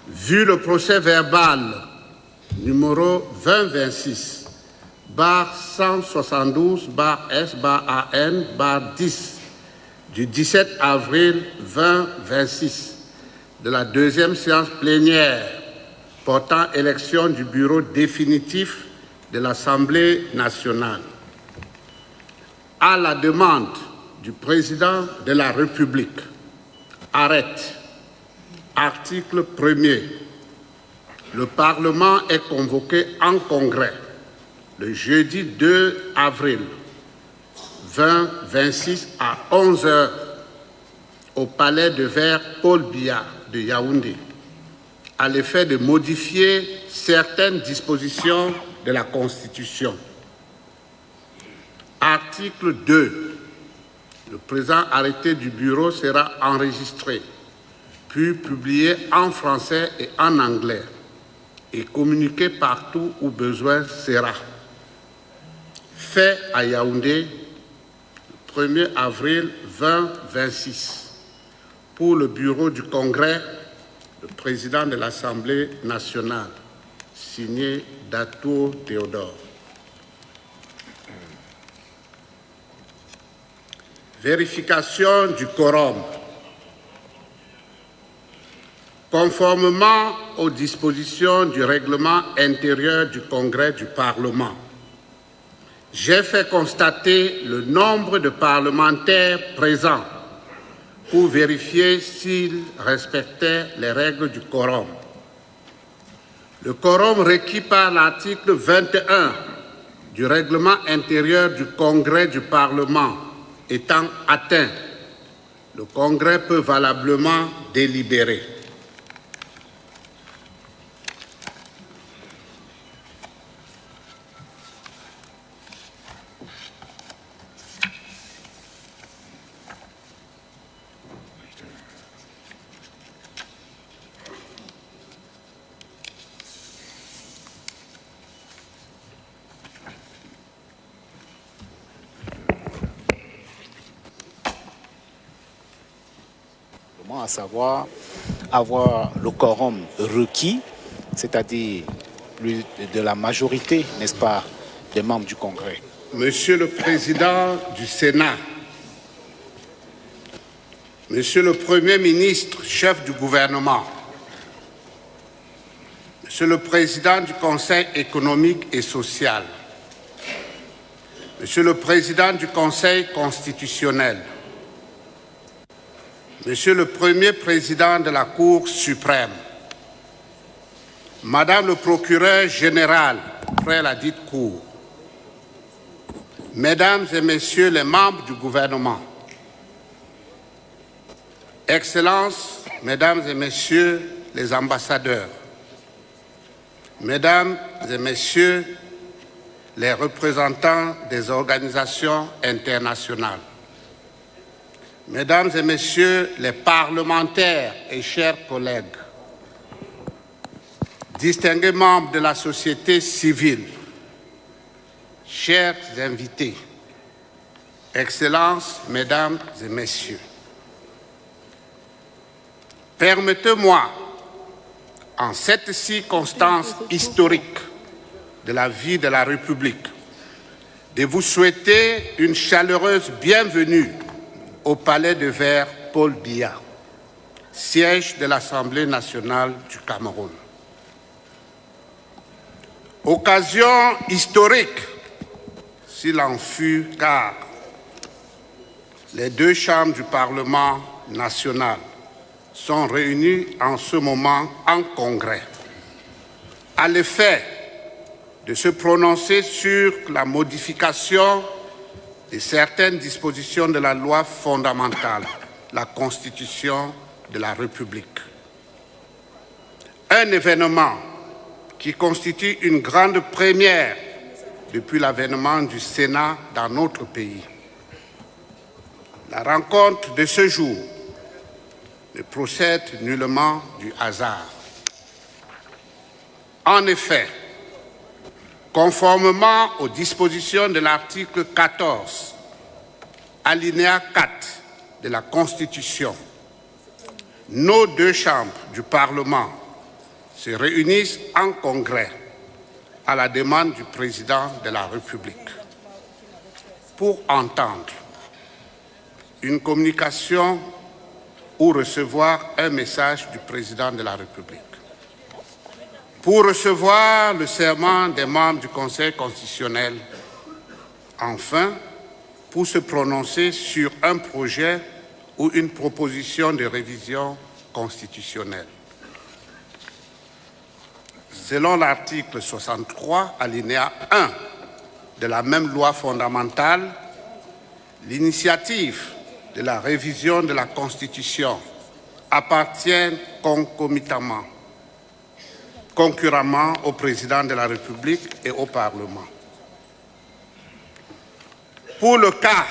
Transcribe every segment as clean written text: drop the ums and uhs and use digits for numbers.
Vu le procès verbal numéro 2026, barre 172, barre S, barre AN, barre 10, du 17 avril 2026, de la deuxième séance plénière portant élection du bureau définitif de l'Assemblée nationale. À la demande du président de la République, arrête. Article 1er. Le Parlement est convoqué en congrès le jeudi 2 avril 2026 à 11 h au Palais de Verre Paul Biya de Yaoundé, à l'effet de modifier certaines dispositions de la Constitution. Article 2. Le présent arrêté du bureau sera enregistré, puis publié en français et en anglais et communiqué partout où besoin sera. Fait à Yaoundé, le 1er avril 2026. Pour le bureau du Congrès, le président de l'Assemblée nationale, signé Dato Théodore. Vérification du quorum. Conformément aux dispositions du règlement intérieur du Congrès du Parlement, j'ai fait constater le nombre de parlementaires présents pour vérifier s'ils respectaient les règles du quorum. Le quorum requis par l'article 21 du règlement intérieur du Congrès du Parlement étant atteint, le Congrès peut valablement délibérer. À savoir avoir le quorum requis, c'est-à-dire plus de la majorité, n'est-ce pas, des membres du Congrès. Monsieur le Président du Sénat, Monsieur le Premier ministre, chef du gouvernement, Monsieur le Président du Conseil économique et social, Monsieur le Président du Conseil constitutionnel, Monsieur le Premier Président de la Cour suprême, Madame le procureur général près la dite Cour, Mesdames et Messieurs les membres du gouvernement, Excellences, Mesdames et Messieurs les ambassadeurs, Mesdames et Messieurs les représentants des organisations internationales, Mesdames et Messieurs les parlementaires et chers collègues, distingués membres de la société civile, chers invités, Excellences, Mesdames et Messieurs, permettez-moi, en cette circonstance historique de la vie de la République, de vous souhaiter une chaleureuse bienvenue au Palais de Verre Paul Biya, siège de l'Assemblée nationale du Cameroun. Occasion historique, s'il en fut, car les deux chambres du Parlement national sont réunies en ce moment en congrès, à l'effet de se prononcer sur la modification de certaines dispositions de la loi fondamentale, la Constitution de la République. Un événement qui constitue une grande première depuis l'avènement du Sénat dans notre pays. La rencontre de ce jour ne procède nullement du hasard. En effet, conformément aux dispositions de l'article 14, alinéa 4 de la Constitution, nos deux chambres du Parlement se réunissent en congrès à la demande du président de la République pour entendre une communication ou recevoir un message du président de la République, pour recevoir le serment des membres du Conseil constitutionnel, enfin, pour se prononcer sur un projet ou une proposition de révision constitutionnelle. Selon l'article 63, alinéa 1 de la même loi fondamentale, l'initiative de la révision de la Constitution appartient concurremment au président de la République et au Parlement. Pour le cas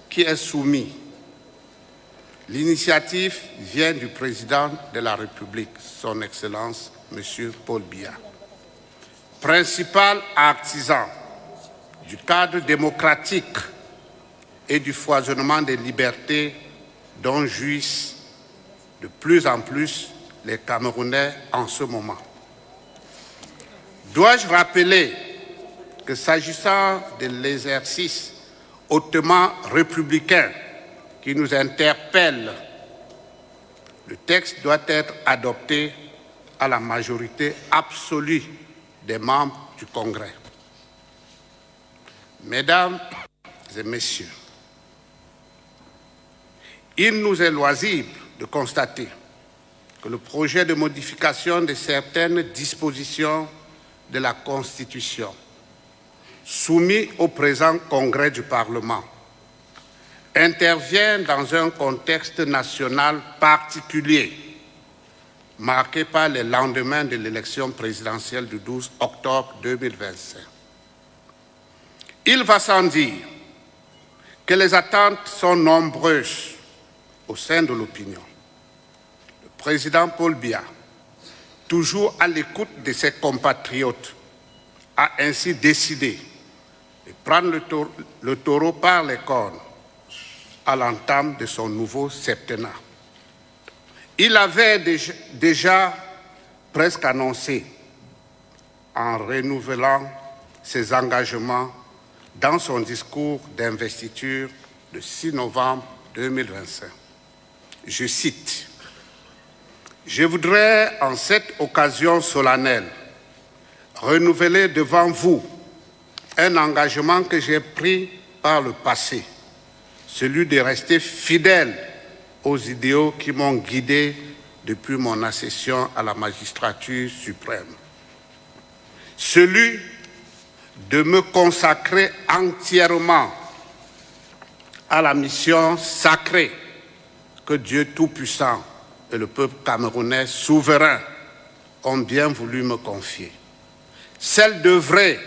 qui est soumis, l'initiative vient du président de la République, son Excellence, M. Paul Biya, principal artisan du cadre démocratique et du foisonnement des libertés dont jouissent de plus en plus les Camerounais en ce moment. Dois-je rappeler que s'agissant de l'exercice hautement républicain qui nous interpelle, le texte doit être adopté à la majorité absolue des membres du Congrès. Mesdames et Messieurs, il nous est loisible de constater que le projet de modification de certaines dispositions de la Constitution soumis au présent Congrès du Parlement intervient dans un contexte national particulier, marqué par les lendemains de l'élection présidentielle du 12 octobre 2025. Il va sans dire que les attentes sont nombreuses au sein de l'opinion. Le président Paul Biya, toujours à l'écoute de ses compatriotes, a ainsi décidé de prendre le taureau par les cornes à l'entame de son nouveau septennat. Il avait déjà presque annoncé, en renouvelant ses engagements dans son discours d'investiture le 6 novembre 2025. Je cite, « Je voudrais, en cette occasion solennelle, renouveler devant vous un engagement que j'ai pris par le passé, celui de rester fidèle aux idéaux qui m'ont guidé depuis mon accession à la magistrature suprême. Celui de me consacrer entièrement à la mission sacrée que Dieu Tout-Puissant et le peuple camerounais souverain ont bien voulu me confier. Celle d'œuvrer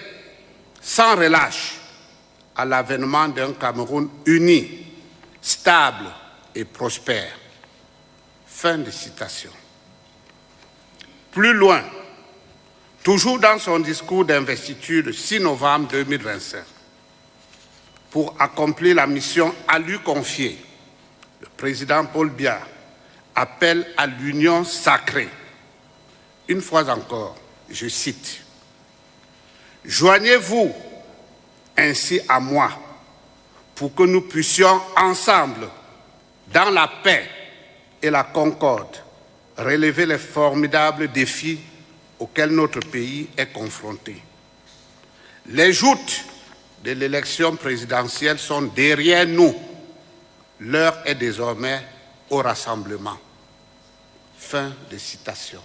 sans relâche à l'avènement d'un Cameroun uni, stable et prospère. » Fin de citation. Plus loin, toujours dans son discours d'investiture le 6 novembre 2025, pour accomplir la mission à lui confiée, le président Paul Biya appelle à l'union sacrée. Une fois encore, je cite, « Joignez-vous ainsi à moi pour que nous puissions ensemble, dans la paix et la concorde, relever les formidables défis auxquels notre pays est confronté. Les joutes de l'élection présidentielle sont derrière nous. L'heure est désormais au rassemblement. » Fin de citation.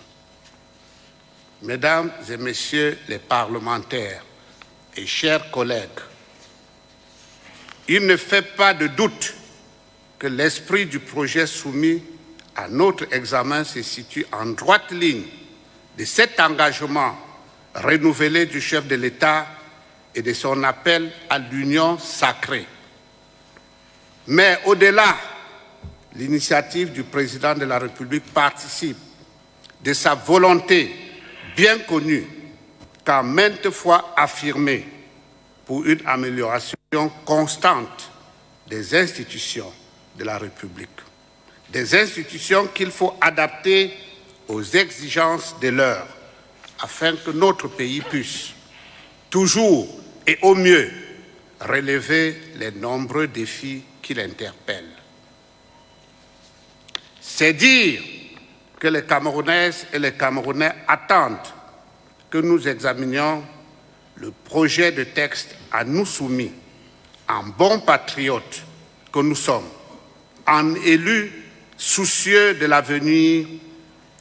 Mesdames et Messieurs les parlementaires et chers collègues, il ne fait pas de doute que l'esprit du projet soumis à notre examen se situe en droite ligne de cet engagement renouvelé du chef de l'État et de son appel à l'union sacrée. Mais au-delà, l'initiative du président de la République participe de sa volonté bien connue, qu'a maintes fois affirmée, pour une amélioration constante des institutions de la République. Des institutions qu'il faut adapter aux exigences de l'heure afin que notre pays puisse, toujours et au mieux, relever les nombreux défis qui l'interpellent. C'est dire que les Camerounaises et les Camerounais attendent que nous examinions le projet de texte à nous soumis en bons patriotes que nous sommes, en élus soucieux de l'avenir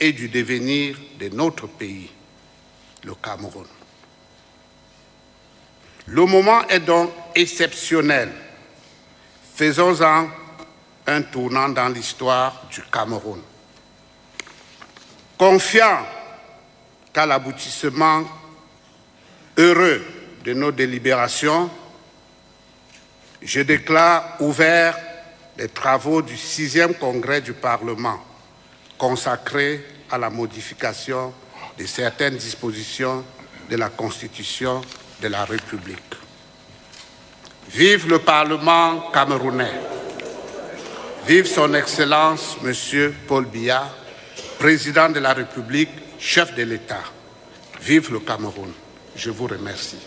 et du devenir de notre pays, le Cameroun. Le moment est donc exceptionnel. Faisons-en un tournant dans l'histoire du Cameroun. Confiant qu'à l'aboutissement heureux de nos délibérations, je déclare ouverts les travaux du 6e congrès du Parlement consacré à la modification de certaines dispositions de la Constitution de la République. Vive le Parlement camerounais. Vive son Excellence, M. Paul Biya, Président de la République, chef de l'État. Vive le Cameroun. Je vous remercie.